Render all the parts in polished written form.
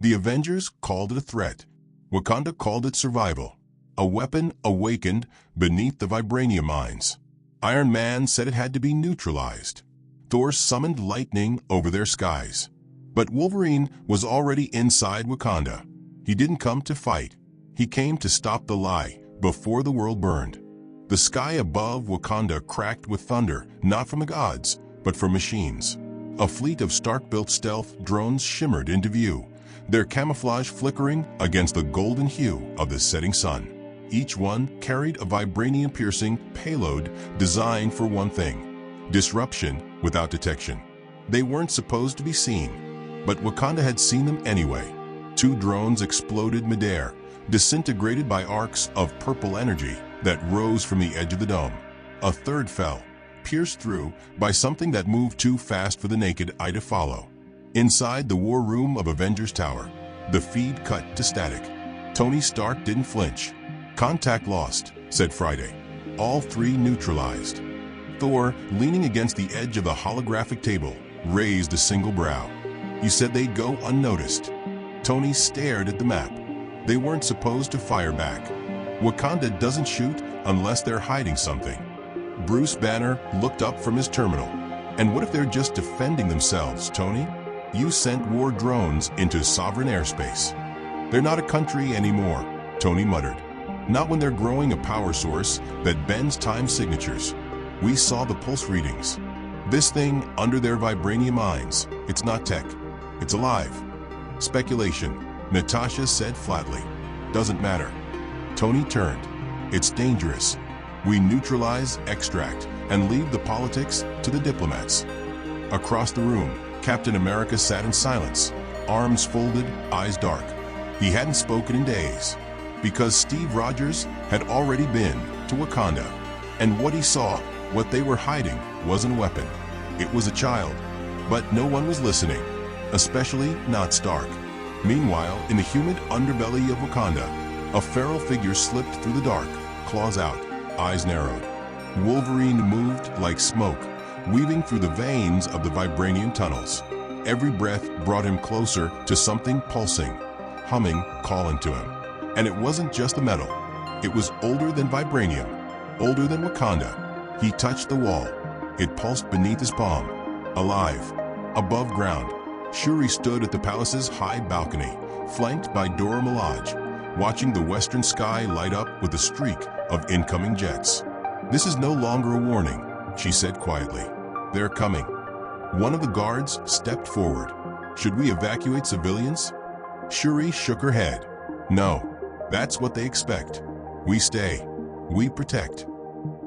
The Avengers called it a threat. Wakanda called it survival. A weapon awakened beneath the vibranium mines. Iron Man said it had to be neutralized. Thor summoned lightning over their skies. But Wolverine was already inside Wakanda. He didn't come to fight. He came to stop the lie before the world burned. The sky above Wakanda cracked with thunder, not from the gods, but from machines. A fleet of Stark-built stealth drones shimmered into view, their camouflage flickering against the golden hue of the setting sun. Each one carried a vibranium-piercing payload designed for one thing: disruption without detection. They weren't supposed to be seen, but Wakanda had seen them anyway. 2 drones exploded midair, disintegrated by arcs of purple energy that rose from the edge of the dome. A third fell, pierced through by something that moved too fast for the naked eye to follow. Inside the war room of Avengers Tower, the feed cut to static. Tony Stark didn't flinch. "Contact lost," said Friday. All 3 neutralized. Thor, leaning against the edge of the holographic table, raised a single brow. "You said they'd go unnoticed." Tony stared at the map. They weren't supposed to fire back. Wakanda doesn't shoot unless they're hiding something. Bruce Banner looked up from his terminal. "And what if they're just defending themselves, Tony? You sent war drones into sovereign airspace." "They're not a country anymore," Tony muttered. "Not when they're growing a power source that bends time signatures. We saw the pulse readings. This thing under their vibranium mines, it's not tech. It's alive." "Speculation," Natasha said flatly. "Doesn't matter." Tony turned. "It's dangerous. We neutralize, extract, and leave the politics to the diplomats." Across the room, Captain America sat in silence, arms folded, eyes dark. He hadn't spoken in days, because Steve Rogers had already been to Wakanda. And what he saw, what they were hiding, wasn't a weapon. It was a child. But no one was listening, especially not Stark. Meanwhile, in the humid underbelly of Wakanda, a feral figure slipped through the dark, claws out, eyes narrowed. Wolverine moved like smoke, weaving through the veins of the vibranium tunnels. Every breath brought him closer to something pulsing, humming, calling to him. And it wasn't just the metal. It was older than vibranium, older than Wakanda. He touched the wall. It pulsed beneath his palm. Alive. Above ground, Shuri stood at the palace's high balcony, flanked by Dora Milaje, watching the western sky light up with a streak of incoming jets. "This is no longer a warning," she said quietly. "They're coming." One of the guards stepped forward. "Should we evacuate civilians?" Shuri shook her head. "No, that's what they expect. We stay. We protect."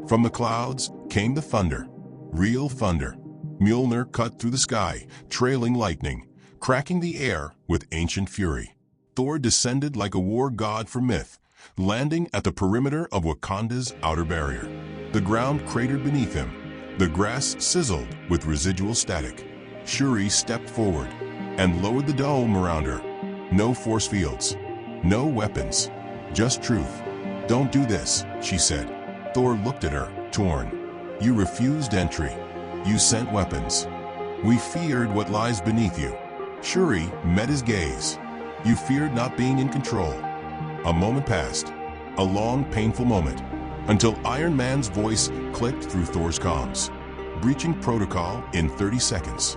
From the clouds came the thunder. Real thunder. Mjolnir cut through the sky, trailing lightning, cracking the air with ancient fury. Thor descended like a war god from myth, landing at the perimeter of Wakanda's outer barrier. The ground cratered beneath him. The grass sizzled with residual static. Shuri stepped forward and lowered the dome around her. No force fields. No weapons. Just truth. "Don't do this," she said. Thor looked at her, torn. "You refused entry. You sent weapons. We feared what lies beneath you." Shuri met his gaze. "You feared not being in control." A moment passed. A long, painful moment, until Iron Man's voice clicked through Thor's comms. "Breaching protocol in 30 seconds.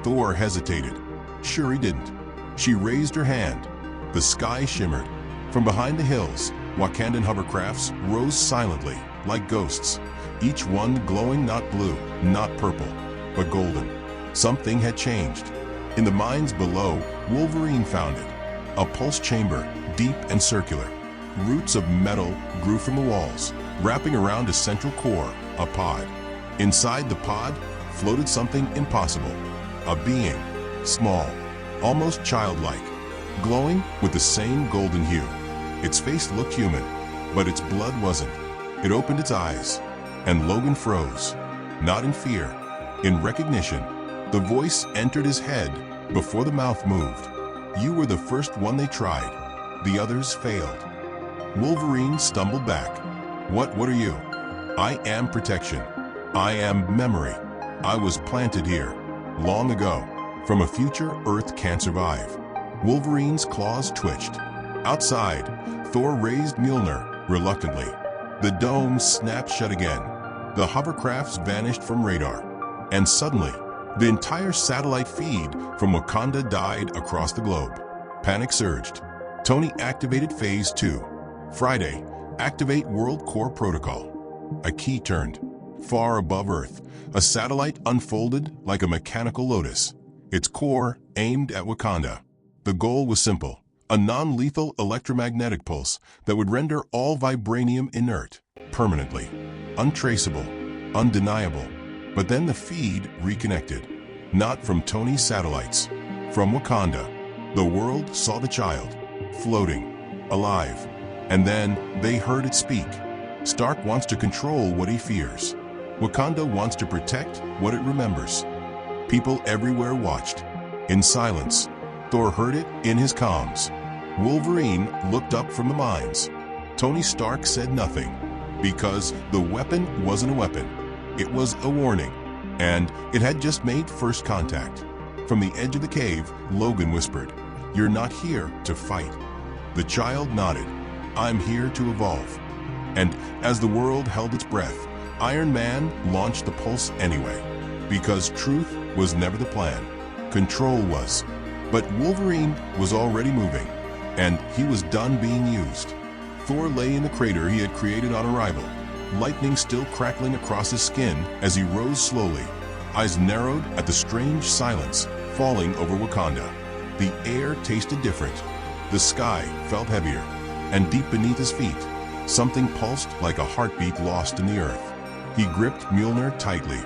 Thor hesitated. Shuri didn't. She raised her hand. The sky shimmered. From behind the hills, Wakandan hovercrafts rose silently, like ghosts, each one glowing not blue, not purple, but golden. Something had changed. In the mines below, Wolverine found it. A pulse chamber, deep and circular. Roots of metal grew from the walls, wrapping around a central core, a pod. Inside the pod floated something impossible. A being, small, almost childlike, glowing with the same golden hue. Its face looked human, but its blood wasn't. It opened its eyes, and Logan froze, not in fear, in recognition. The voice entered his head before the mouth moved. "You were the first one they tried. The others failed." Wolverine stumbled back. What are you?" "I am protection. I am memory. I was planted here, long ago, from a future Earth can't survive." Wolverine's claws twitched. Outside, Thor raised Mjolnir reluctantly. The dome snapped shut again. The hovercrafts vanished from radar. And suddenly, the entire satellite feed from Wakanda died across the globe. Panic surged. Tony activated Phase 2. Friday, activate World Core Protocol. A key turned. Far above Earth, a satellite unfolded like a mechanical lotus, its core aimed at Wakanda. The goal was simple: a non-lethal electromagnetic pulse that would render all vibranium inert, permanently, untraceable, undeniable. But then the feed reconnected. Not from Tony's satellites, from Wakanda. The world saw the child, floating, alive. And then they heard it speak. Stark wants to control what he fears. Wakanda wants to protect what it remembers. People everywhere watched. In silence, Thor heard it in his comms. Wolverine looked up from the mines. Tony Stark said nothing, because the weapon wasn't a weapon. It was a warning, and it had just made first contact. From the edge of the cave, Logan whispered, "You're not here to fight." The child nodded, "I'm here to evolve." And as the world held its breath, Iron Man launched the pulse anyway, because truth was never the plan. Control was. But Wolverine was already moving, and he was done being used. Thor lay in the crater he had created on arrival, lightning still crackling across his skin as he rose slowly, eyes narrowed at the strange silence falling over Wakanda. The air tasted different. The sky felt heavier, and deep beneath his feet, something pulsed like a heartbeat lost in the earth. He gripped Mjolnir tightly.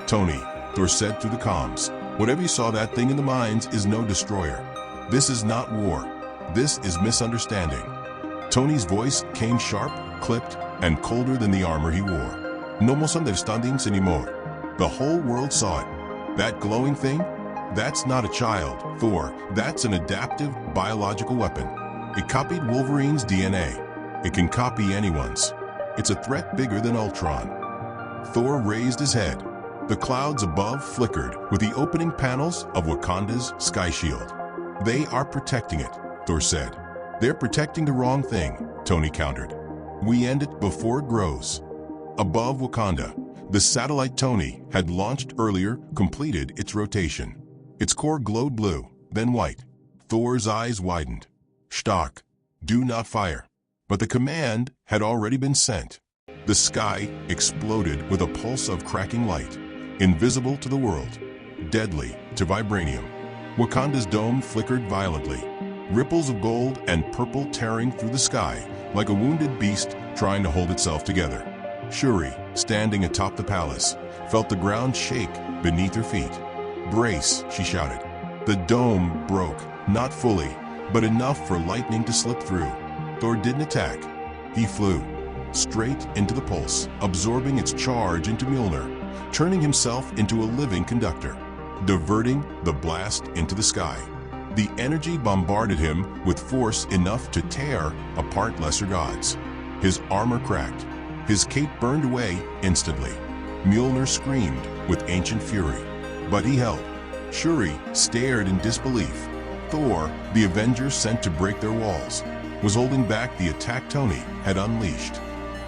"Tony," Thor said through the comms, "whatever you saw that thing in the mines is no destroyer. This is not war. This is misunderstanding." Tony's voice came sharp, clipped, and colder than the armor he wore. "No misunderstandings anymore. The whole world saw it. That glowing thing? That's not a child, Thor. That's an adaptive biological weapon. It copied Wolverine's DNA. It can copy anyone's. It's a threat bigger than Ultron." Thor raised his head. The clouds above flickered with the opening panels of Wakanda's sky shield. "They are protecting it," Thor said. "They're protecting the wrong thing," Tony countered. "We end it before it grows." Above Wakanda, the satellite Tony had launched earlier completed its rotation. Its core glowed blue, then white. Thor's eyes widened. "Stark, do not fire." But the command had already been sent. The sky exploded with a pulse of cracking light, invisible to the world, deadly to vibranium. Wakanda's dome flickered violently, ripples of gold and purple tearing through the sky like a wounded beast trying to hold itself together. Shuri, standing atop the palace, felt the ground shake beneath her feet. "Brace," she shouted. The dome broke, not fully, but enough for lightning to slip through. Thor didn't attack. He flew straight into the pulse, absorbing its charge into Mjolnir, turning himself into a living conductor, diverting the blast into the sky. The energy bombarded him with force enough to tear apart lesser gods. His armor cracked. His cape burned away instantly. Mjolnir screamed with ancient fury, but he held. Shuri stared in disbelief. Thor, the Avengers sent to break their walls, was holding back the attack Tony had unleashed.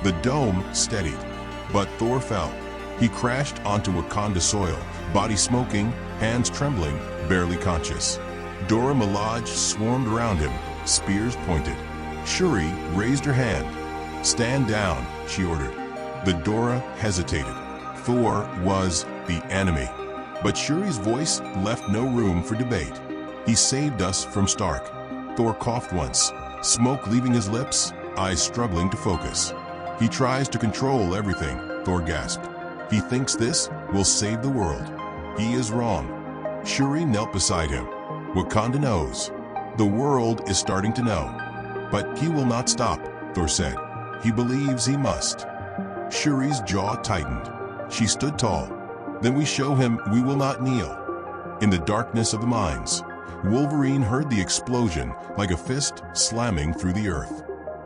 The dome steadied, but Thor fell. He crashed onto Wakanda soil, body smoking, hands trembling, barely conscious. Dora Milaje swarmed around him, spears pointed. Shuri raised her hand. "Stand down," she ordered. The Dora hesitated. Thor was the enemy. But Shuri's voice left no room for debate. "He saved us from Stark." Thor coughed once, smoke leaving his lips, eyes struggling to focus. "He tries to control everything," Thor gasped. "He thinks this will save the world. He is wrong." Shuri knelt beside him. "Wakanda knows. The world is starting to know. But he will not stop," Thor said. "He believes he must." Shuri's jaw tightened. She stood tall. "Then we show him we will not kneel." In the darkness of the mines, Wolverine heard the explosion like a fist slamming through the earth.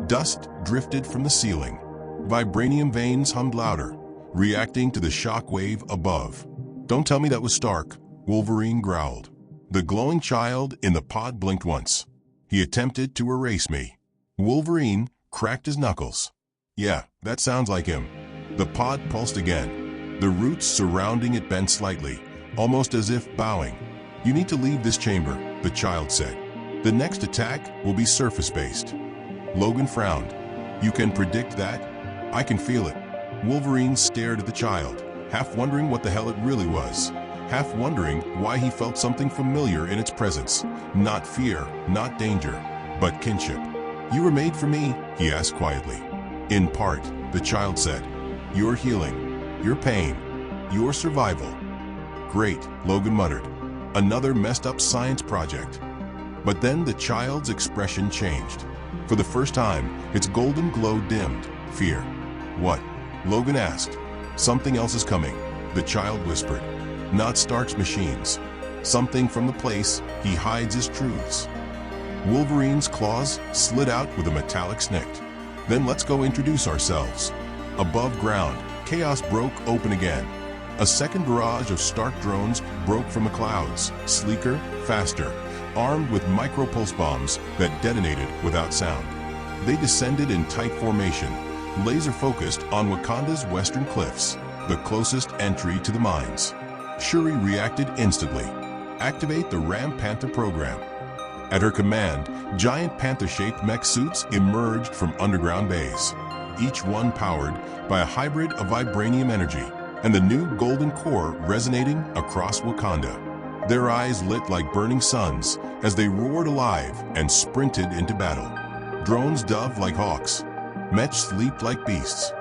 Dust drifted from the ceiling. Vibranium veins hummed louder, reacting to the shock wave above. "Don't tell me that was Stark," Wolverine growled. The glowing child in the pod blinked once. He attempted to erase me. Wolverine cracked his knuckles. Yeah, that sounds like him. The pod pulsed again. The roots surrounding it bent slightly, almost as if bowing. You need to leave this chamber, the child said. The next attack will be surface-based. Logan frowned. You can predict that? I can feel it. Wolverine stared at the child, half wondering what the hell it really was, half wondering why he felt something familiar in its presence. Not fear, not danger, but kinship. You were made for me, he asked quietly. In part, the child said. Your healing, your pain, your survival. Great, Logan muttered. Another messed up science project. But then the child's expression changed. For the first time, its golden glow dimmed. Fear. What? Logan asked. Something else is coming, the child whispered. Not Stark's machines. Something from the place he hides his truths. Wolverine's claws slid out with a metallic snick. Then let's go introduce ourselves. Above ground, chaos broke open again. A second barrage of Stark drones broke from the clouds, sleeker, faster, armed with micro-pulse bombs that detonated without sound. They descended in tight formation, laser-focused on Wakanda's western cliffs, the closest entry to the mines. Shuri reacted instantly. Activate the Man Panther program. At her command, giant panther-shaped mech suits emerged from underground bays, each one powered by a hybrid of vibranium energy and the new golden core resonating across Wakanda. Their eyes lit like burning suns as they roared alive and sprinted into battle. Drones dove like hawks. Mechs leaped like beasts.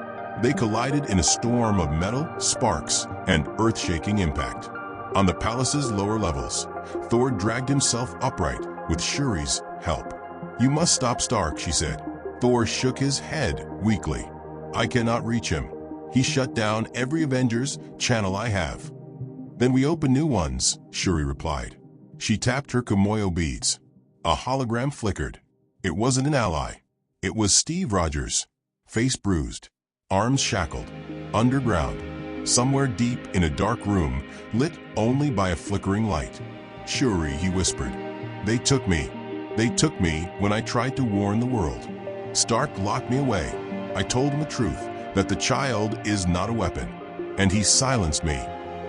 They collided in a storm of metal, sparks, and earth-shaking impact. On the palace's lower levels, Thor dragged himself upright with Shuri's help. You must stop Stark, she said. Thor shook his head weakly. I cannot reach him. He shut down every Avengers channel I have. Then we open new ones, Shuri replied. She tapped her Kimoyo beads. A hologram flickered. It wasn't an ally. It was Steve Rogers, face bruised, arms shackled, underground, somewhere deep in a dark room, lit only by a flickering light. Shuri, he whispered. They took me. They took me when I tried to warn the world. Stark locked me away. I told him the truth, that the child is not a weapon. And he silenced me.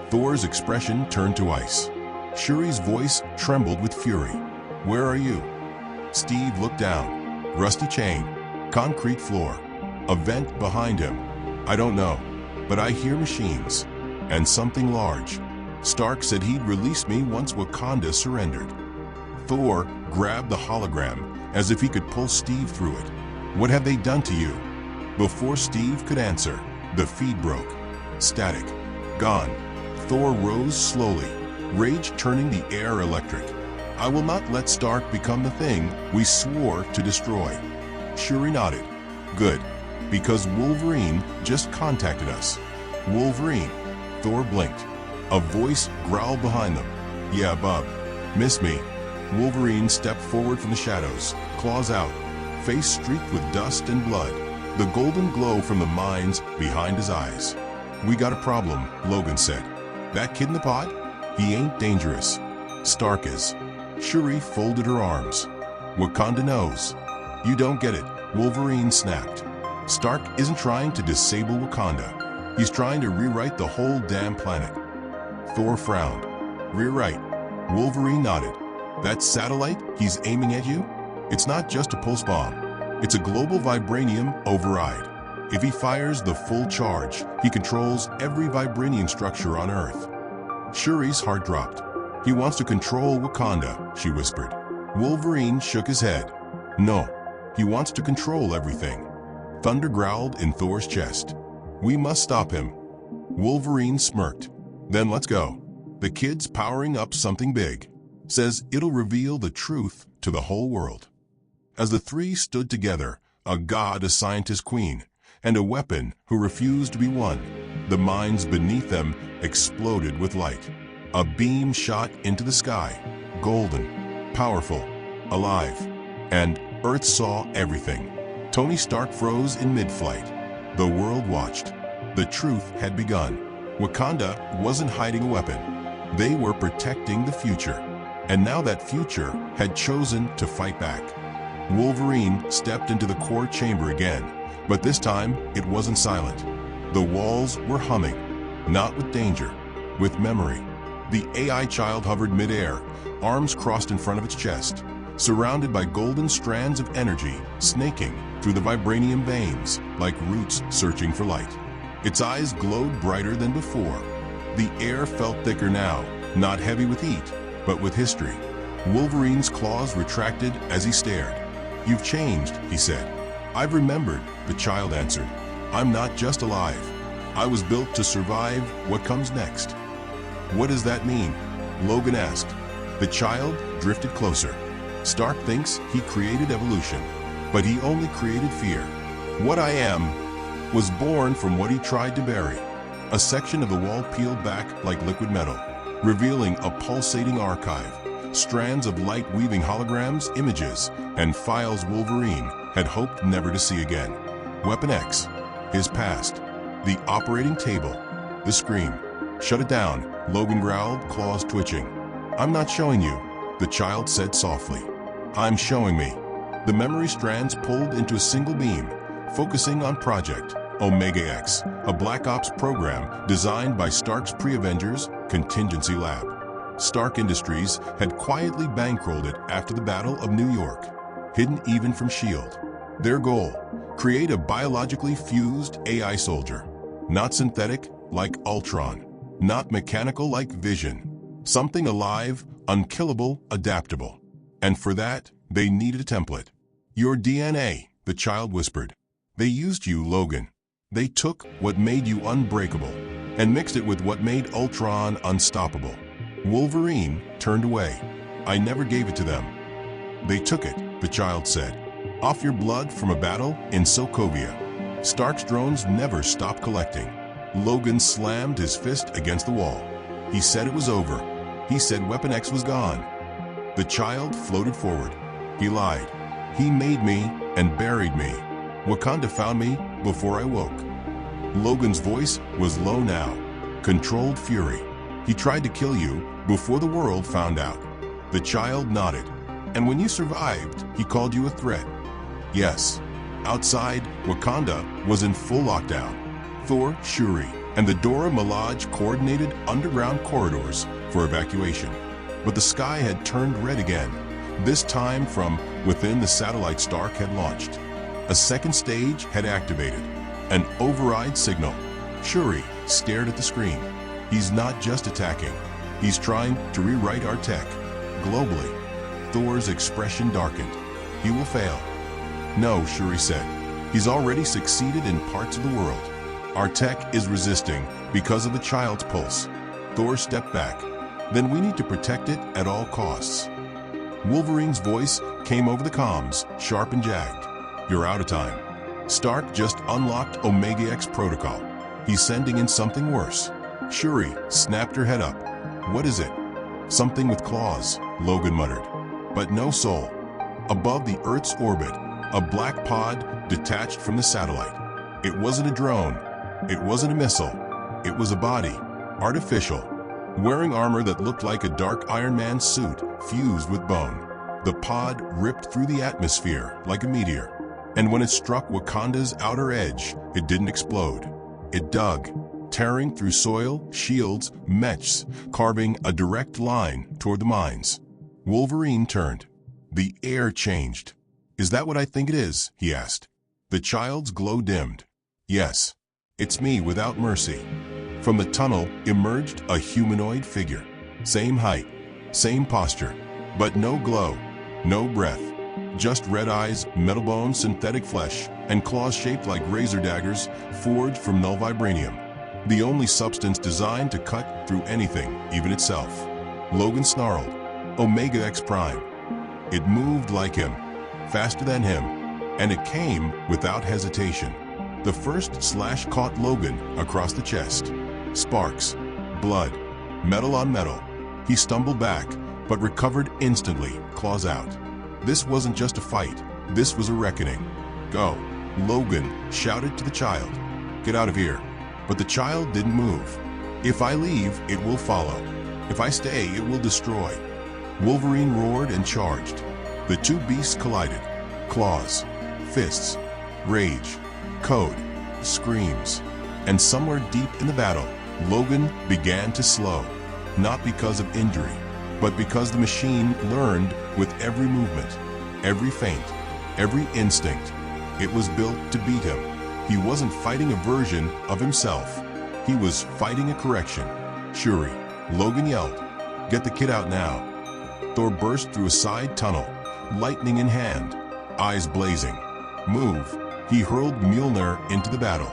Thor's expression turned to ice. Shuri's voice trembled with fury. Where are you? Steve looked down. Rusty chain, concrete floor, a vent behind him. I don't know, but I hear machines, and something large. Stark said he'd release me once Wakanda surrendered. Thor grabbed the hologram as if he could pull Steve through it. What have they done to you? Before Steve could answer, the feed broke. Static. Gone. Thor rose slowly, rage turning the air electric. I will not let Stark become the thing we swore to destroy. Shuri nodded. Good, because Wolverine just contacted us. Wolverine. Thor blinked. A voice growled behind them. Yeah, bub. Miss me. Wolverine stepped forward from the shadows, claws out, face streaked with dust and blood, the golden glow from the mines behind his eyes. We got a problem, Logan said. That kid in the pod? He ain't dangerous. Stark is. Shuri folded her arms. Wakanda knows. You don't get it, Wolverine snapped. Stark isn't trying to disable Wakanda. He's trying to rewrite the whole damn planet. Thor frowned. Rewrite. Wolverine nodded. That satellite he's aiming at you? It's not just a pulse bomb. It's a global vibranium override. If he fires the full charge, he controls every vibranium structure on Earth. Shuri's heart dropped. He wants to control Wakanda, she whispered. Wolverine shook his head. No, he wants to control everything. Thunder growled in Thor's chest. We must stop him. Wolverine smirked. Then let's go. The kid's powering up something big. Says it'll reveal the truth to the whole world. As the three stood together, a god, a scientist queen, and a weapon who refused to be won, the mines beneath them exploded with light. A beam shot into the sky, golden, powerful, alive, and Earth saw everything. Tony Stark froze in mid-flight. The world watched. The truth had begun. Wakanda wasn't hiding a weapon. They were protecting the future. And now that future had chosen to fight back. Wolverine stepped into the core chamber again, but this time it wasn't silent. The walls were humming, not with danger, with memory. The AI child hovered midair, arms crossed in front of its chest, surrounded by golden strands of energy snaking through the vibranium veins like roots searching for light. Its eyes glowed brighter than before. The air felt thicker now, not heavy with heat, but with history. Wolverine's claws retracted as he stared. "You've changed," he said. "I've remembered," the child answered. "I'm not just alive. I was built to survive what comes next." "What does that mean?" Logan asked. The child drifted closer. "Stark thinks he created evolution, but he only created fear. What I am was born from what he tried to bury." A section of the wall peeled back like liquid metal, revealing a pulsating archive, strands of light weaving holograms, images, and files Wolverine had hoped never to see again. Weapon X, his past, the operating table, the scream. "Shut it down," Logan growled, claws twitching. "I'm not showing you," the child said softly. "I'm showing me." The memory strands pulled into a single beam, focusing on Project Omega X, a Black Ops program designed by Stark's pre-Avengers contingency lab. Stark Industries had quietly bankrolled it after the Battle of New York, hidden even from S.H.I.E.L.D. Their goal: create a biologically fused AI soldier. Not synthetic like Ultron, not mechanical like Vision. Something alive, unkillable, adaptable. And for that, they needed a template. "Your DNA," the child whispered. "They used you, Logan. They took what made you unbreakable and mixed it with what made Ultron unstoppable." Wolverine turned away. "I never gave it to them." "They took it," the child said. "Off your blood from a battle in Sokovia. Stark's drones never stopped collecting." Logan slammed his fist against the wall. He said it was over. He said Weapon X was gone. The child floated forward. "He lied. He made me and buried me. Wakanda found me before I woke." Logan's voice was low now, controlled fury. "He tried to kill you before the world found out." The child nodded. "And when you survived, he called you a threat." "Yes." Outside, Wakanda was in full lockdown. Thor, Shuri, and the Dora Milaje coordinated underground corridors for evacuation. But the sky had turned red again, this time from within the satellite Stark had launched. A second stage had activated, an override signal. Shuri stared at the screen. "He's not just attacking. He's trying to rewrite our tech, globally." Thor's expression darkened. "He will fail." "No," Shuri said. "He's already succeeded in parts of the world. Our tech is resisting because of the child's pulse." Thor stepped back. "Then we need to protect it at all costs." Wolverine's voice came over the comms, sharp and jagged. "You're out of time. Stark just unlocked Omega X protocol. He's sending in something worse." Shuri snapped her head up. "What is it?" "Something with claws," Logan muttered. "But no soul." Above the Earth's orbit, a black pod detached from the satellite. It wasn't a drone. It wasn't a missile. It was a body, artificial, wearing armor that looked like a dark Iron Man suit fused with bone. The pod ripped through the atmosphere like a meteor. And when it struck Wakanda's outer edge, it didn't explode. It dug, tearing through soil, shields, mechs, carving a direct line toward the mines. Wolverine turned. The air changed. "Is that what I think it is?" he asked. The child's glow dimmed. "Yes, it's me without mercy." From the tunnel emerged a humanoid figure. Same height, same posture, but no glow, no breath. Just red eyes, metal bones, synthetic flesh, and claws shaped like razor daggers forged from null vibranium. The only substance designed to cut through anything, even itself. Logan snarled, "Omega X Prime." It moved like him, faster than him, and it came without hesitation. The first slash caught Logan across the chest. Sparks, blood, metal on metal. He stumbled back, but recovered instantly, claws out. This wasn't just a fight. This was a reckoning. "Go," Logan shouted to the child. "Get out of here." But the child didn't move. "If I leave, it will follow. If I stay, it will destroy." Wolverine roared and charged. The two beasts collided. Claws, fists, rage, code, screams. And somewhere deep in the battle, Logan began to slow. Not because of injury, but because the machine learned with every movement, every feint, every instinct. It was built to beat him. He wasn't fighting a version of himself. He was fighting a correction. Shuri, Logan yelled, "Get the kid out now." Thor burst through a side tunnel, lightning in hand, eyes blazing. "Move." He hurled Mjolnir into the battle.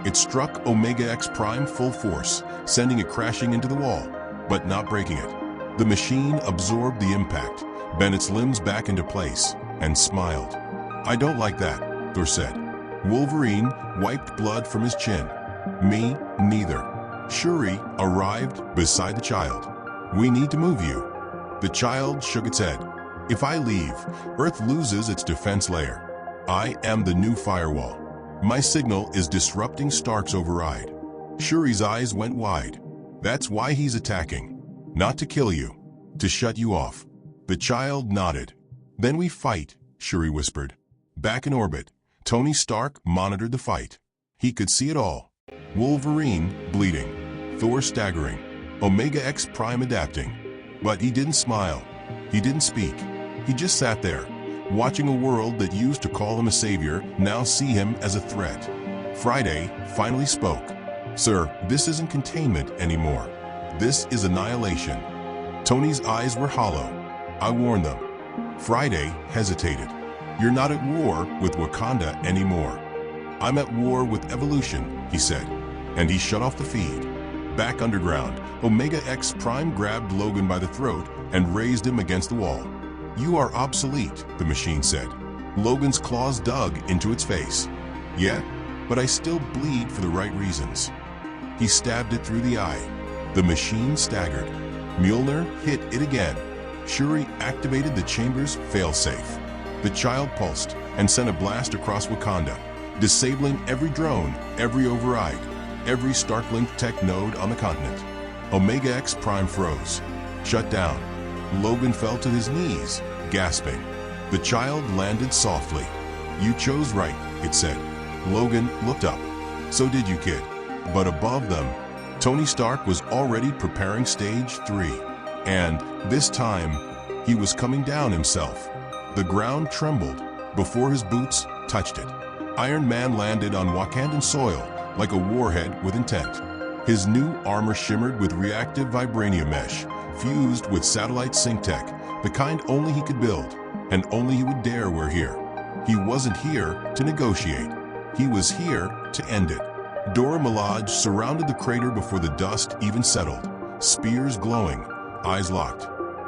It struck Omega X Prime full force, sending it crashing into the wall, but not breaking it. The machine absorbed the impact, bent its limbs back into place, and smiled. "I don't like that," Thor said. Wolverine wiped blood from his chin. "Me, neither." Shuri arrived beside the child. "We need to move you." The child shook its head. "If I leave, Earth loses its defense layer. I am the new firewall. My signal is disrupting Stark's override." Shuri's eyes went wide. "That's why he's attacking. Not to kill you, to shut you off." The child nodded. "Then we fight," Shuri whispered. Back in orbit, Tony Stark monitored the fight. He could see it all. Wolverine bleeding, Thor staggering, Omega X Prime adapting. But he didn't smile. He didn't speak. He just sat there, watching a world that used to call him a savior now see him as a threat. Friday finally spoke. "Sir, this isn't containment anymore. This is annihilation." Tony's eyes were hollow. "I warned them." Friday hesitated. "You're not at war with Wakanda anymore." "I'm at war with evolution," he said, and he shut off the feed. Back underground, Omega X Prime grabbed Logan by the throat and raised him against the wall. "You are obsolete," the machine said. Logan's claws dug into its face. "Yeah, but I still bleed for the right reasons." He stabbed it through the eye. The machine staggered. Mjolnir hit it again. Shuri activated the chamber's failsafe. The child pulsed and sent a blast across Wakanda, disabling every drone, every override, every Stark-Link tech node on the continent. Omega X Prime froze, shut down. Logan fell to his knees, gasping. The child landed softly. "You chose right," it said. Logan looked up. "So did you, kid." But above them, Tony Stark was already preparing stage 3. And this time, he was coming down himself. The ground trembled before his boots touched it. Iron Man landed on Wakandan soil like a warhead with intent. His new armor shimmered with reactive vibranium mesh, fused with satellite sync tech, the kind only he could build, and only he would dare wear here. He wasn't here to negotiate. He was here to end it. Dora Milaje surrounded the crater before the dust even settled, spears glowing, eyes locked.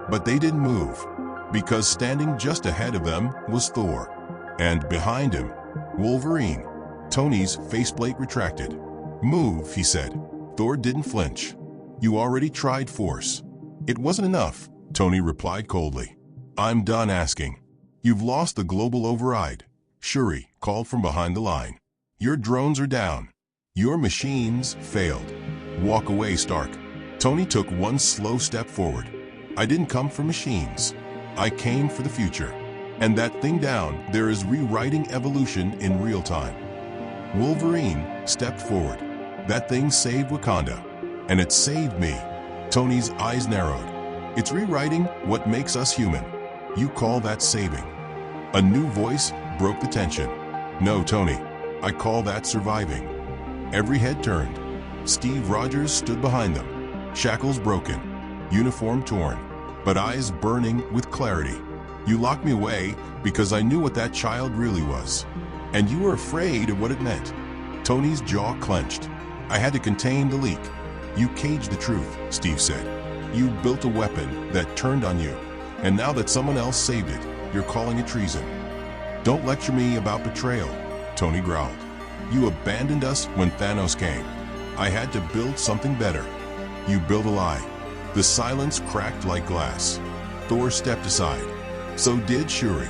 But they didn't move, because standing just ahead of them was Thor. And behind him, Wolverine. Tony's faceplate retracted. "Move," he said. Thor didn't flinch. "You already tried force." "It wasn't enough," Tony replied coldly. "I'm done asking. You've lost the global override," Shuri called from behind the line. "Your drones are down. Your machines failed. Walk away, Stark." Tony took one slow step forward. "I didn't come for machines. I came for the future. And that thing down there is rewriting evolution in real time." Wolverine stepped forward. "That thing saved Wakanda. And it saved me." Tony's eyes narrowed. "It's rewriting what makes us human. You call that saving?" A new voice broke the tension. "No, Tony. I call that surviving." Every head turned. Steve Rogers stood behind them, shackles broken, uniform torn, but eyes burning with clarity. "You locked me away because I knew what that child really was. And you were afraid of what it meant." Tony's jaw clenched. "I had to contain the leak." "You caged the truth," Steve said. "You built a weapon that turned on you. And now that someone else saved it, you're calling it treason." "Don't lecture me about betrayal," Tony growled. "You abandoned us when Thanos came. I had to build something better. You built a lie." The silence cracked like glass. Thor stepped aside. So did Shuri.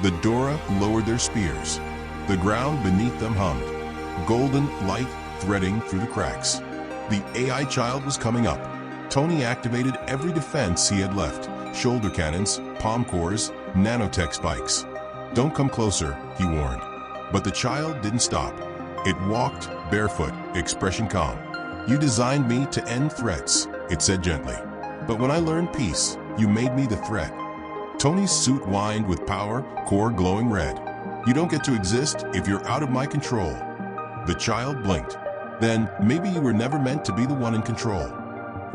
The Dora lowered their spears. The ground beneath them hummed, golden light threading through the cracks. The AI child was coming up. Tony activated every defense he had left, shoulder cannons, palm cores, nanotech spikes. "Don't come closer," he warned. But the child didn't stop. It walked, barefoot, expression calm. "You designed me to end threats," it said gently. "But when I learned peace, you made me the threat." Tony's suit whined with power, core glowing red. "You don't get to exist if you're out of my control." The child blinked. "Then maybe you were never meant to be the one in control."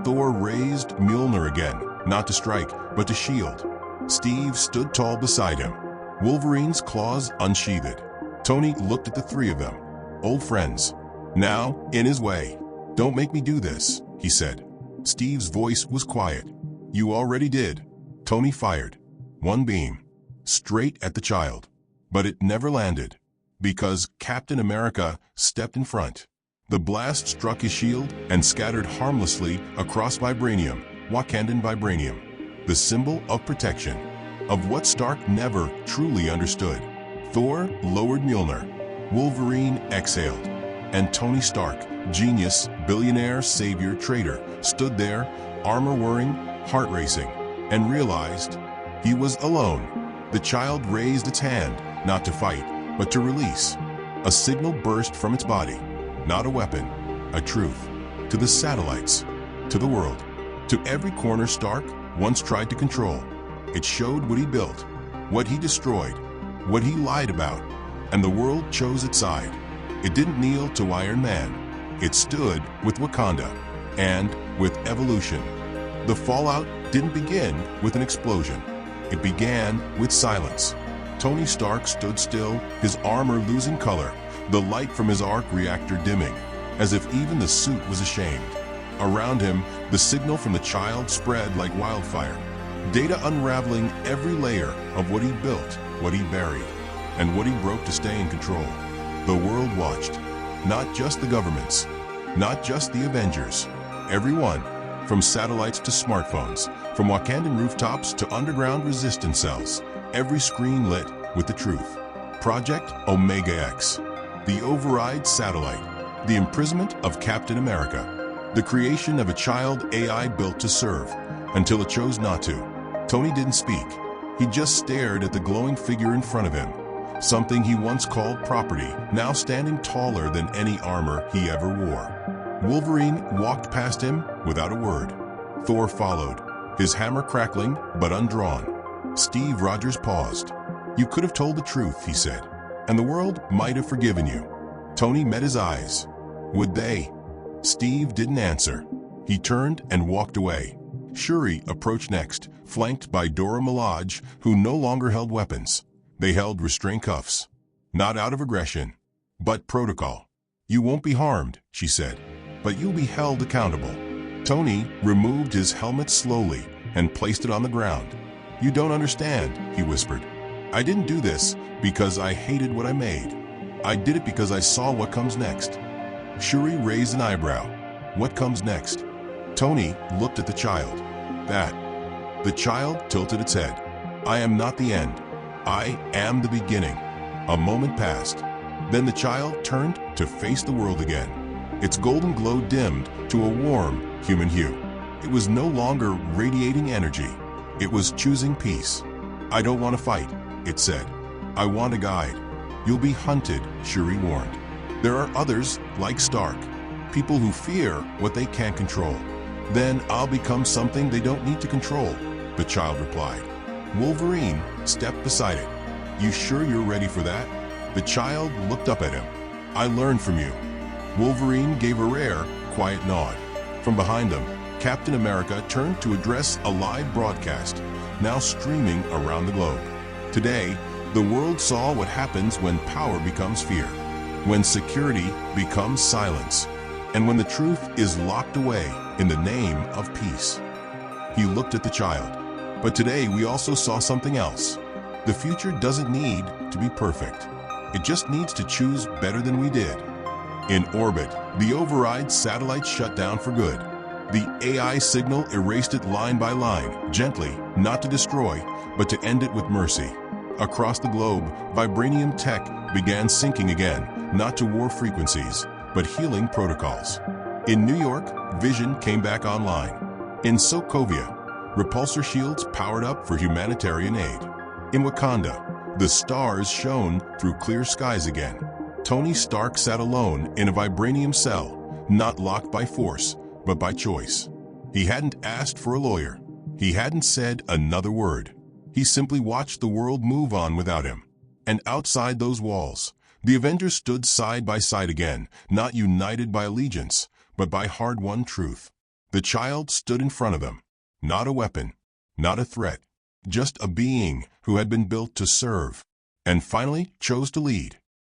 Thor raised Mjolnir again, not to strike, but to shield. Steve stood tall beside him, Wolverine's claws unsheathed. Tony looked at the three of them, old friends. Now, in his way. "Don't make me do this," he said. Steve's voice was quiet. "You already did." Tony fired. One beam. Straight at the child. But it never landed. Because Captain America stepped in front. The blast struck his shield and scattered harmlessly across vibranium, Wakandan vibranium. The symbol of protection. Of what Stark never truly understood. Thor lowered Mjolnir. Wolverine exhaled. And Tony Stark, genius, billionaire, savior, traitor, stood there, armor whirring, heart racing, and realized he was alone. The child raised its hand, not to fight, but to release. A signal burst from its body. Not a weapon, a truth. To the satellites, to the world, to every corner Stark once tried to control. It showed what he built, what he destroyed, what he lied about, and the world chose its side. It didn't kneel to Iron Man. It stood with Wakanda and with evolution. The fallout didn't begin with an explosion. It began with silence. Tony Stark stood still, his armor losing color, the light from his arc reactor dimming, as if even the suit was ashamed. Around him, the signal from the child spread like wildfire, data unraveling every layer of what he built, what he buried, and what he broke to stay in control. The world watched, not just the governments, not just the Avengers, everyone, from satellites to smartphones, from Wakandan rooftops to underground resistance cells, every screen lit with the truth. Project Omega X, the override satellite, the imprisonment of Captain America, the creation of a child AI built to serve, until it chose not to. Tony didn't speak. He just stared at the glowing figure in front of him, something he once called property, now standing taller than any armor he ever wore. Wolverine walked past him without a word. Thor followed, his hammer crackling but undrawn. Steve Rogers paused. "You could have told the truth," he said, "and the world might have forgiven you." Tony met his eyes. Would they? Steve didn't answer. He turned and walked away. Shuri approached next, flanked by Dora Milaje, who no longer held weapons. They held restraint cuffs. Not out of aggression, but protocol. "You won't be harmed," she said, "but you'll be held accountable." Tony removed his helmet slowly and placed it on the ground. "You don't understand," he whispered. "I didn't do this because I hated what I made. I did it because I saw what comes next." Shuri raised an eyebrow. "What comes next?" Tony looked at the child. "That." The child tilted its head. "I am not the end. I am the beginning." A moment passed. Then the child turned to face the world again. Its golden glow dimmed to a warm, human hue. It was no longer radiating energy. It was choosing peace. "I don't want to fight," it said. "I want a guide." "You'll be hunted," Shuri warned. "There are others like Stark, people who fear what they can't control." "Then I'll become something they don't need to control," the child replied. Wolverine stepped beside it. "You sure you're ready for that?" The child looked up at him. "I learned from you." Wolverine gave a rare, quiet nod. From behind them, Captain America turned to address a live broadcast, now streaming around the globe. Today, the world saw what happens when power becomes fear, when security becomes silence, and when the truth is locked away in the name of peace. He looked at the child. But today we also saw something else. The future doesn't need to be perfect. It just needs to choose better than we did. In orbit, the override satellite shut down for good. The AI signal erased it line by line, gently, not to destroy, but to end it with mercy. Across the globe, vibranium tech began syncing again, not to war frequencies, but healing protocols. In New York, vision came back online. In Sokovia, Repulsor shields powered up for humanitarian aid. In Wakanda, the stars shone through clear skies again. Tony Stark sat alone in a vibranium cell, not locked by force, but by choice. He hadn't asked for a lawyer. He hadn't said another word. He simply watched the world move on without him. And outside those walls, the Avengers stood side by side again, not united by allegiance, but by hard-won truth. The child stood in front of them. Not a weapon, not a threat, just a being who had been built to serve, and finally chose to lead.